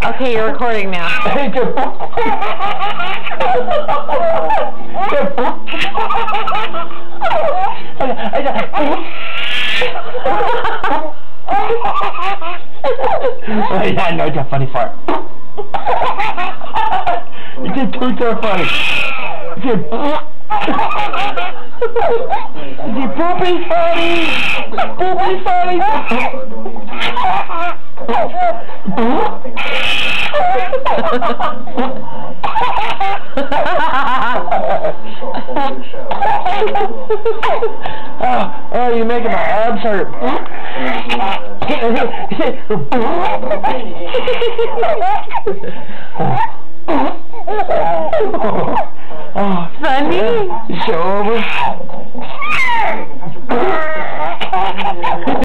Okay, you're recording now. Yeah, I know it's a funny fart. You did too funny. You did poopy funny. Poopy funny. Oh, you're making my abs hurt. Funny. Show over.